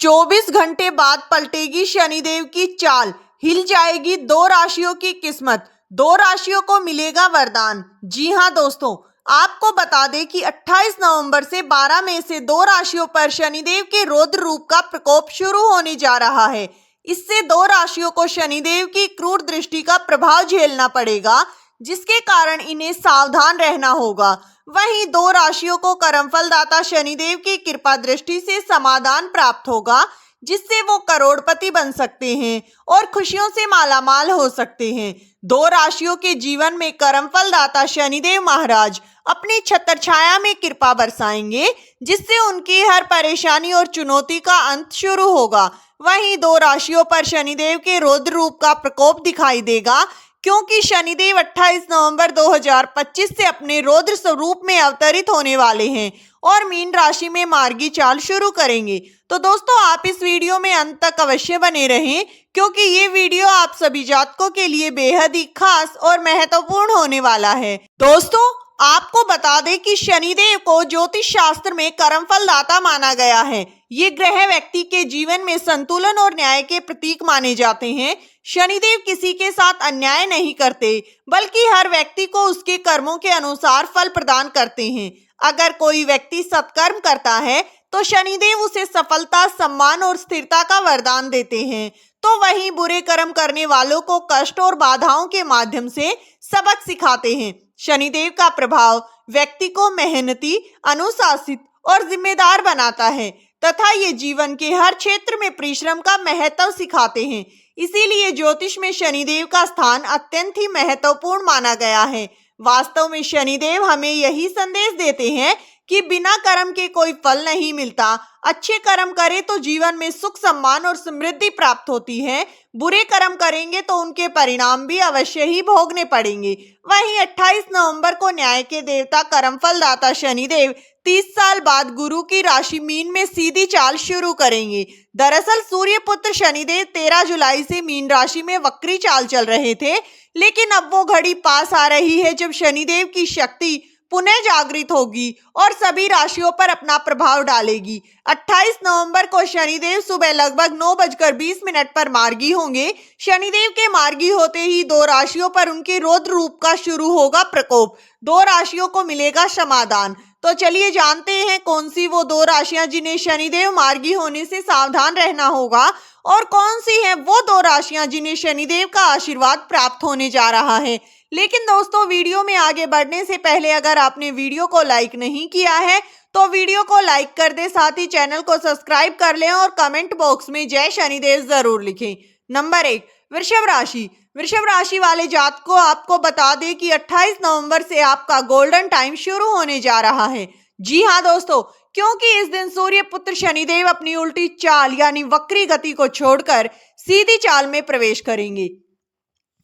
24 घंटे बाद पलटेगी शनिदेव की चाल, हिल जाएगी दो राशियों की किस्मत, दो राशियों को मिलेगा वरदान। जी हां दोस्तों, आपको बता दें कि 28 नवंबर से 12 मई से दो राशियों पर शनिदेव के रौद्र रूप का प्रकोप शुरू होने जा रहा है। इससे दो राशियों को शनिदेव की क्रूर दृष्टि का प्रभाव झेलना पड़ेगा, जिसके कारण इन्हें सावधान रहना होगा। वहीं दो राशियों को कर्मफल दाता शनिदेव की कृपा दृष्टि से समाधान प्राप्त होगा, जिससे वो करोड़पति बन सकते हैं और खुशियों से मालामाल हो सकते हैं। दो राशियों के जीवन में कर्मफल दाता शनिदेव महाराज अपनी छत्रछाया में कृपा बरसाएंगे, जिससे उनकी हर परेशानी और चुनौती का अंत शुरू होगा। वहीं दो राशियों पर शनिदेव के रौद्र रूप का प्रकोप दिखाई देगा, क्योंकि शनिदेव 28 नवंबर 2025 से अपने रौद्र स्वरूप में अवतरित होने वाले हैं और मीन राशि में मार्गी चाल शुरू करेंगे। तो दोस्तों, आप इस वीडियो में अंत तक अवश्य बने रहें, क्योंकि ये वीडियो आप सभी जातकों के लिए बेहद ही खास और महत्वपूर्ण होने वाला है। दोस्तों, आपको बता दें कि शनिदेव को ज्योतिष शास्त्र में कर्मफल दाता माना गया है। ये ग्रह व्यक्ति के जीवन में संतुलन और न्याय के प्रतीक माने जाते हैं। शनिदेव किसी के साथ अन्याय नहीं करते, बल्कि हर व्यक्ति को उसके कर्मों के अनुसार फल प्रदान करते हैं। अगर कोई व्यक्ति सत्कर्म करता है तो शनिदेव उसे सफलता, सम्मान और स्थिरता का वरदान देते हैं, तो वहीं बुरे कर्म करने वालों को कष्ट और बाधाओं के माध्यम से सबक सिखाते हैं। शनिदेव का प्रभाव व्यक्ति को मेहनती, अनुशासित और जिम्मेदार बनाता है तथा ये जीवन के हर क्षेत्र में परिश्रम का महत्व सिखाते हैं। इसीलिए ज्योतिष में शनिदेव का स्थान अत्यंत ही महत्वपूर्ण माना गया है। वास्तव में शनिदेव हमें यही संदेश देते हैं कि बिना कर्म के कोई फल नहीं मिलता। अच्छे कर्म करें तो जीवन में सुख, सम्मान और समृद्धि प्राप्त होती है। बुरे कर्म करेंगे तो उनके परिणाम भी अवश्य ही भोगने पड़ेंगे। वहीं 28 नवंबर को न्याय के देवता कर्मफल दाता शनिदेव 30 साल बाद गुरु की राशि मीन में सीधी चाल शुरू करेंगे। दरअसल सूर्य पुत्र शनिदेव 13 जुलाई से मीन राशि में वक्री चाल चल रहे थे, लेकिन अब वो घड़ी पास आ रही है जब शनिदेव की शक्ति पुनः जागृत होगी और सभी राशियों पर अपना प्रभाव डालेगी। 28 नवंबर को शनिदेव सुबह लगभग 9:20 पर मार्गी होंगे। शनिदेव के मार्गी होते ही दो राशियों पर उनके रौद्र रूप का शुरू होगा प्रकोप। दो राशियों को मिलेगा समाधान। तो चलिए जानते हैं कौन सी वो दो राशियां जिन्हें शनिदेव मार्गी होने से सावधान रहना होगा, और कौन सी हैं वो दो राशियां जिन्हें शनिदेव का आशीर्वाद प्राप्त होने जा रहा है। लेकिन दोस्तों, वीडियो में आगे बढ़ने से पहले अगर आपने वीडियो को लाइक नहीं किया है तो वीडियो को लाइक कर दे, साथ ही चैनल को सब्सक्राइब कर लें और कमेंट बॉक्स में जय शनिदेव जरूर लिखें। नंबर 1, वृषभ राशि। वृषभ राशि वाले जातकों, आपको बता दें कि 28 नवंबर से आपका गोल्डन टाइम शुरू होने जा रहा है। जी हाँ दोस्तों, क्योंकि इस दिन सूर्य पुत्र शनिदेव अपनी उल्टी चाल यानी वक्री गति को छोड़कर सीधी चाल में प्रवेश करेंगे।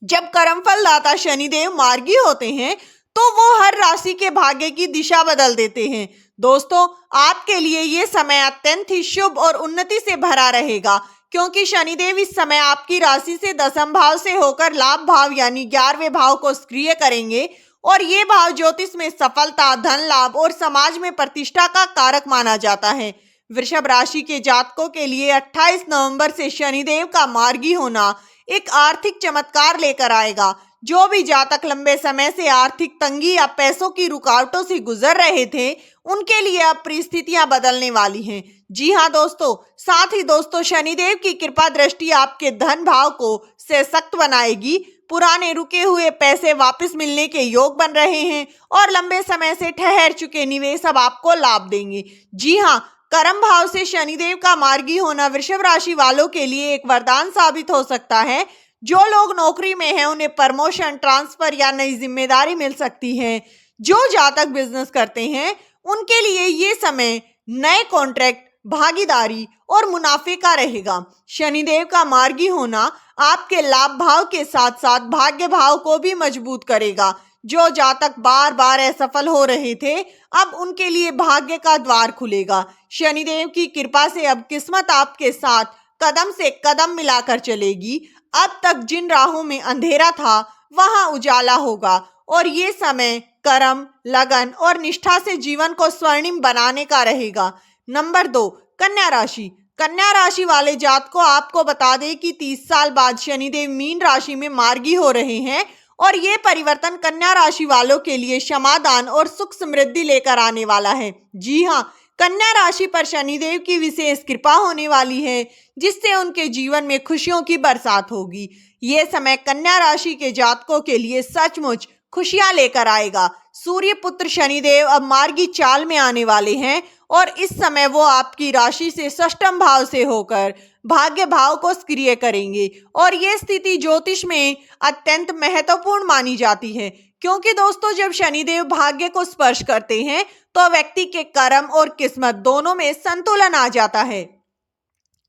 जब कर्मफल दाता शनिदेव मार्गी होते हैं तो वो हर राशि के भाग्य की दिशा बदल देते हैं। दोस्तों, आपके लिए ये समय अत्यंत ही शुभ और उन्नति से भरा रहेगा, क्योंकि शनिदेव इस समय आपकी राशि से दसम भाव से होकर लाभ भाव यानी 11वें भाव को सक्रिय करेंगे, और ये भाव ज्योतिष में सफलता, धन लाभ और समाज में प्रतिष्ठा का कारक माना जाता है। वृषभ राशि के जातकों के लिए 28 नवंबर से शनिदेव का मार्गी होना एक आर्थिक चमत्कार लेकर आएगा। जो भी जातक लंबे समय से आर्थिक तंगी या पैसों की रुकावटों से गुजर रहे थे, उनके लिए अब परिस्थितियां बदलने वाली हैं। जी हाँ दोस्तों, साथ ही दोस्तों, शनिदेव की कृपा दृष्टि आपके धन भाव को सशक्त बनाएगी। पुराने रुके हुए पैसे वापस मिलने के योग बन रहे हैं और लंबे समय से ठहर चुके निवेश अब आपको लाभ देंगे। जी हाँ, कर्म भाव से शनिदेव का मार्गी होना वृषभ राशि वालों के लिए एक वरदान साबित हो सकता है। जो लोग नौकरी में हैं उन्हें प्रमोशन, ट्रांसफर या नई जिम्मेदारी मिल सकती है। जो जातक बिजनेस करते हैं उनके लिए ये समय नए कॉन्ट्रैक्ट, भागीदारी और मुनाफे का रहेगा। शनिदेव का मार्गी होना आपके लाभ भाव के साथ साथ भाग्य भाव को भी मजबूत करेगा। जो जातक बार बार असफल हो रहे थे, अब उनके लिए भाग्य का द्वार खुलेगा। शनिदेव की कृपा से अब किस्मत आपके साथ कदम से कदम मिलाकर चलेगी। अब तक जिन राहों में अंधेरा था वहां उजाला होगा, और ये समय कर्म, लगन और निष्ठा से जीवन को स्वर्णिम बनाने का रहेगा। नंबर 2, कन्या राशि। कन्या राशि वाले जातकों, आपको बता दें कि 30 साल बाद शनिदेव मीन राशि में मार्गी हो रहे हैं और ये परिवर्तन कन्या राशि वालों के लिए समाधान और सुख समृद्धि लेकर आने वाला है। जी हाँ, कन्या राशि पर शनिदेव की विशेष कृपा होने वाली है, जिससे उनके जीवन में खुशियों की बरसात होगी। ये समय कन्या राशि के जातकों के लिए सचमुच खुशियां लेकर आएगा। सूर्य पुत्र शनिदेव अब मार्गी चाल में आने वाले हैं और इस समय वो आपकी राशि से षष्ठम भाव से होकर भाग्य भाव को सक्रिय करेंगे और ये स्थिति ज्योतिष में अत्यंत महत्वपूर्ण मानी जाती है, क्योंकि दोस्तों जब शनिदेव भाग्य को स्पर्श करते हैं तो व्यक्ति के कर्म और किस्मत दोनों में संतुलन आ जाता है।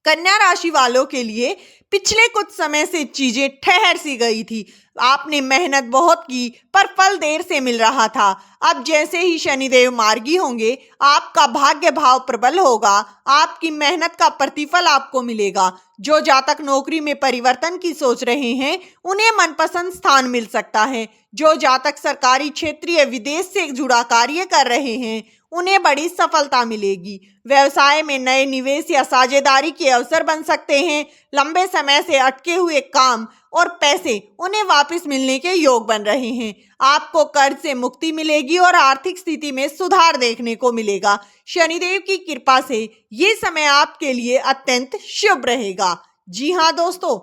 कन्या राशि वालों के लिए पिछले कुछ समय से चीजें ठहर सी गई थी। आपने मेहनत बहुत की पर फल देर से मिल रहा था। अब जैसे ही शनिदेव मार्गी होंगे, आपका भाग्य भाव प्रबल होगा, आपकी मेहनत का प्रतिफल आपको मिलेगा। जो जातक नौकरी में परिवर्तन की सोच रहे हैं, उन्हें मनपसंद स्थान मिल सकता है। जो जातक सरकारी क्षेत्रीय विदेश से जुड़ा कार्य कर रहे हैं, उन्हें बड़ी सफलता मिलेगी। व्यवसाय में नए निवेश या साझेदारी के अवसर बन सकते हैं। लंबे समय से अटके हुए काम और पैसे उन्हें वापस मिलने के योग बन रहे हैं। आपको कर्ज से मुक्ति मिलेगी और आर्थिक स्थिति में सुधार देखने को मिलेगा। शनिदेव की कृपा से ये समय आपके लिए अत्यंत शुभ रहेगा। जी हाँ दोस्तों,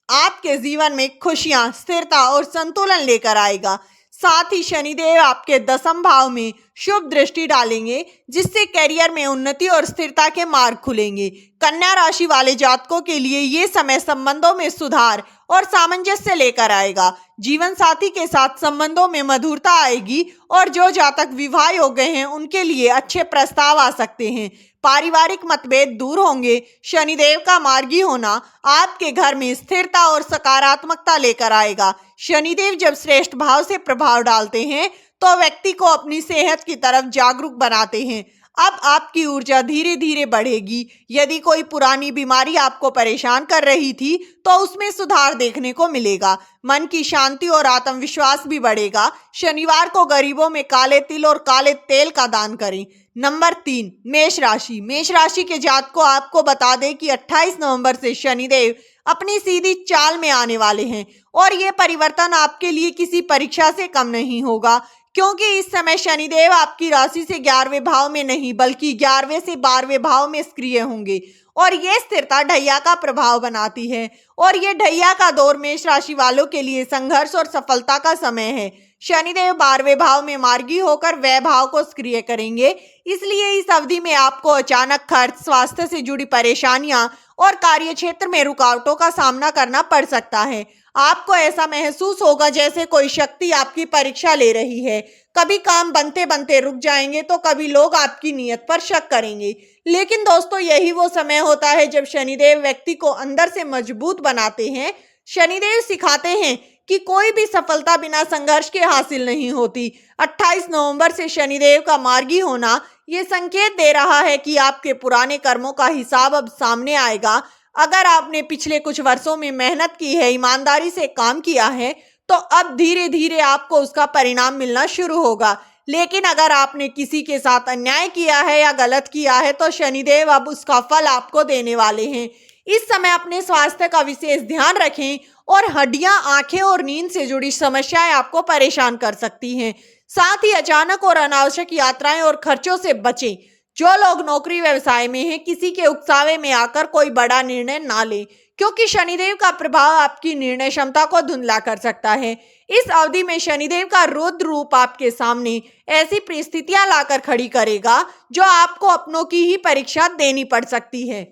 आपके जीवन में खुशियां, स्थिरता और संतुलन लेकर आएगा। साथ ही शनिदेव आपके 10वें भाव में शुभ दृष्टि डालेंगे, जिससे करियर में उन्नति और स्थिरता के मार्ग खुलेंगे। कन्या राशि वाले जातकों के लिए ये समय संबंधों में सुधार और सामंजस्य लेकर आएगा। जीवन साथी के साथ संबंधों में मधुरता आएगी और जो जातक विवाह योग्य हैं, उनके लिए अच्छे प्रस्ताव आ सकते हैं। पारिवारिक मतभेद दूर होंगे। शनिदेव का मार्गी होना आपके घर में स्थिरता और सकारात्मकता लेकर आएगा। शनिदेव जब श्रेष्ठ भाव से प्रभाव डालते हैं तो व्यक्ति को अपनी सेहत की तरफ जागरूक बनाते हैं। अब आपकी ऊर्जा धीरे धीरे बढ़ेगी। यदि कोई पुरानी बीमारी आपको परेशान कर रही थी तो उसमें सुधार देखने को मिलेगा। मन की शांति और आत्मविश्वास भी बढ़ेगा। शनिवार को गरीबों में काले तिल और काले तेल का दान करें। नंबर 3, मेष राशि। मेष राशि के जातकों, आपको बता दें कि 28 नवंबर से शनिदेव अपनी सीधी चाल में आने वाले हैं और ये परिवर्तन आपके लिए किसी परीक्षा से कम नहीं होगा, क्योंकि इस समय शनिदेव आपकी राशि से 11वें भाव में नहीं बल्कि 11वें से 12वें भाव में सक्रिय होंगे और ये स्थिरता ढैया का प्रभाव बनाती है और ये ढैया का दौर मेष राशि वालों के लिए संघर्ष और सफलता का समय है। शनिदेव 12वें भाव में मार्गी होकर व्यय भाव को सक्रिय करेंगे, इसलिए इस अवधि में आपको अचानक खर्च, स्वास्थ्य से जुड़ी परेशानियां और कार्य क्षेत्र में रुकावटों का सामना करना पड़ सकता है। आपको ऐसा महसूस होगा जैसे कोई शक्ति आपकी परीक्षा ले रही है। कभी काम बनते बनते रुक जाएंगे तो कभी लोग आपकी नीयत पर शक करेंगे। लेकिन दोस्तों, यही वो समय होता है जब शनिदेव व्यक्ति को अंदर से मजबूत बनाते हैं। शनिदेव सिखाते हैं कि कोई भी सफलता बिना संघर्ष के हासिल नहीं होती। 28 नवंबर से शनिदेव का मार्गी होना ये संकेत दे रहा है कि आपके पुराने कर्मों का हिसाब अब सामने आएगा। अगर आपने पिछले कुछ वर्षों में मेहनत की है, ईमानदारी से काम किया है, तो अब धीरे धीरे आपको उसका परिणाम मिलना शुरू होगा। लेकिन अगर आपने किसी के साथ अन्याय किया है या गलत किया है तो शनिदेव अब उसका फल आपको देने वाले हैं। इस समय अपने स्वास्थ्य का विशेष ध्यान रखें और हड्डियां, आंखें और नींद से जुड़ी समस्याएं आपको परेशान कर सकती हैं। साथ ही अचानक और अनावश्यक यात्राएं और खर्चों से बचें। जो लोग नौकरी व्यवसाय में हैं, किसी के उकसावे में आकर कोई बड़ा निर्णय ना लें, क्योंकि शनिदेव का प्रभाव आपकी निर्णय क्षमता को धुंधला कर सकता है। इस अवधि में शनिदेव का रुद्र रूप आपके सामने ऐसी परिस्थितियां लाकर खड़ी करेगा जो आपको अपनों की ही परीक्षा देनी पड़ सकती है।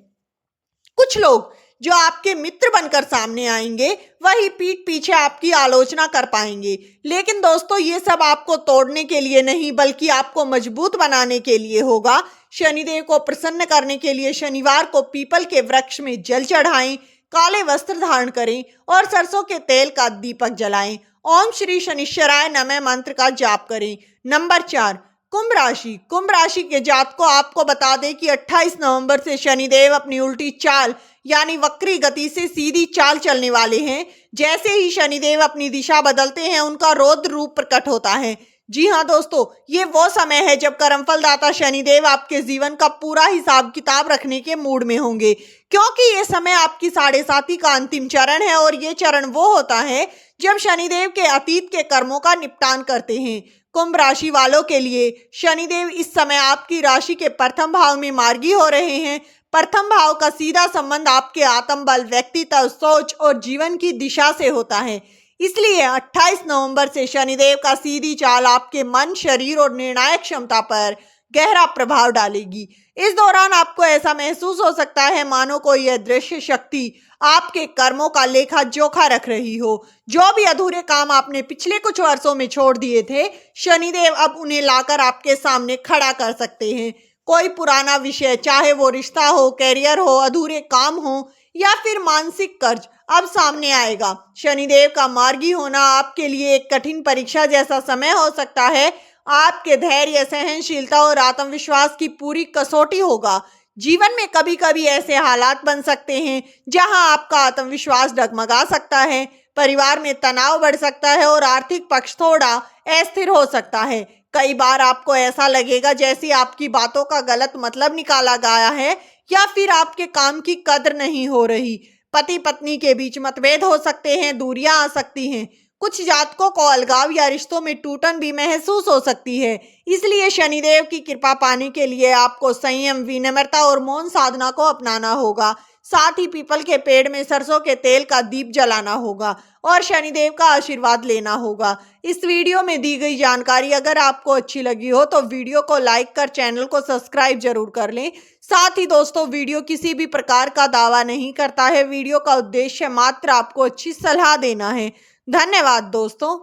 कुछ लोग जो आपके मित्र बनकर सामने आएंगे, वही पीठ पीछे आपकी आलोचना कर पाएंगे। लेकिन दोस्तों, ये सब आपको तोड़ने के लिए नहीं बल्कि आपको मजबूत बनाने के लिए होगा। शनिदेव को प्रसन्न करने के लिए शनिवार को पीपल के वृक्ष में जल चढ़ाएं, काले वस्त्र धारण करें और सरसों के तेल का दीपक जलाएं। ओम श्री शनिश्चराय नमः मंत्र का जाप करें। नंबर 4, कुंभ राशि। कुंभ राशि के जातकों, आपको बता दें कि 28 नवंबर से शनिदेव अपनी उल्टी चाल यानी वक्री गति से सीधी चाल चलने वाले हैं। जैसे ही शनिदेव अपनी दिशा बदलते हैं, उनका रौद्र रूप प्रकट होता है। जी हाँ दोस्तों, ये वो समय है जब कर्मफल दाता शनिदेव आपके जीवन का पूरा हिसाब किताब रखने के मूड में होंगे, क्योंकि ये समय आपकी 7.5 का अंतिम चरण है और ये चरण वो होता है जब शनिदेव के अतीत के कर्मों का निपटान करते हैं। कुंभ राशि वालों के लिए शनिदेव इस समय आपकी राशि के प्रथम भाव में मार्गी हो रहे हैं। प्रथम भाव का सीधा संबंध आपके आत्मबल, व्यक्तित्व, सोच और जीवन की दिशा से होता है। इसलिए 28 नवंबर से शनिदेव का सीधी चाल आपके मन, शरीर और निर्णायक क्षमता पर गहरा प्रभाव डालेगी। इस दौरान आपको ऐसा महसूस हो सकता है मानो कोई यह दृश्य शक्ति आपके कर्मों का लेखा जोखा रख रही हो। जो भी अधूरे काम आपने पिछले कुछ वर्षों में छोड़ दिए थे, शनिदेव अब उन्हें लाकर आपके सामने खड़ा कर सकते हैं। कोई पुराना विषय, चाहे वो रिश्ता हो, कैरियर हो, अधूरे काम हो या फिर मानसिक कर्ज, अब सामने आएगा। शनिदेव का मार्गी होना आपके लिए एक कठिन परीक्षा जैसा समय हो सकता है। आपके धैर्य, सहनशीलता और आत्मविश्वास की पूरी कसौटी होगा। जीवन में कभी कभी ऐसे हालात बन सकते हैं जहां आपका आत्मविश्वास डगमगा सकता है, परिवार में तनाव बढ़ सकता है और आर्थिक पक्ष थोड़ा अस्थिर हो सकता है। कई बार आपको ऐसा लगेगा जैसे आपकी बातों का गलत मतलब निकाला गया है या फिर आपके काम की कद्र नहीं हो रही। पति पत्नी के बीच मतभेद हो सकते हैं, दूरियां आ सकती हैं। कुछ जातकों को अलगाव या रिश्तों में टूटन भी महसूस हो सकती है। इसलिए शनिदेव की कृपा पाने के लिए आपको संयम, विनम्रता और मौन साधना को अपनाना होगा। साथ ही पीपल के पेड़ में सरसों के तेल का दीप जलाना होगा और शनिदेव का आशीर्वाद लेना होगा। इस वीडियो में दी गई जानकारी अगर आपको अच्छी लगी हो तो वीडियो को लाइक कर चैनल को सब्सक्राइब जरूर कर लें। साथ ही दोस्तों, वीडियो किसी भी प्रकार का दावा नहीं करता है। वीडियो का उद्देश्य मात्र आपको अच्छी सलाह देना है। धन्यवाद दोस्तों।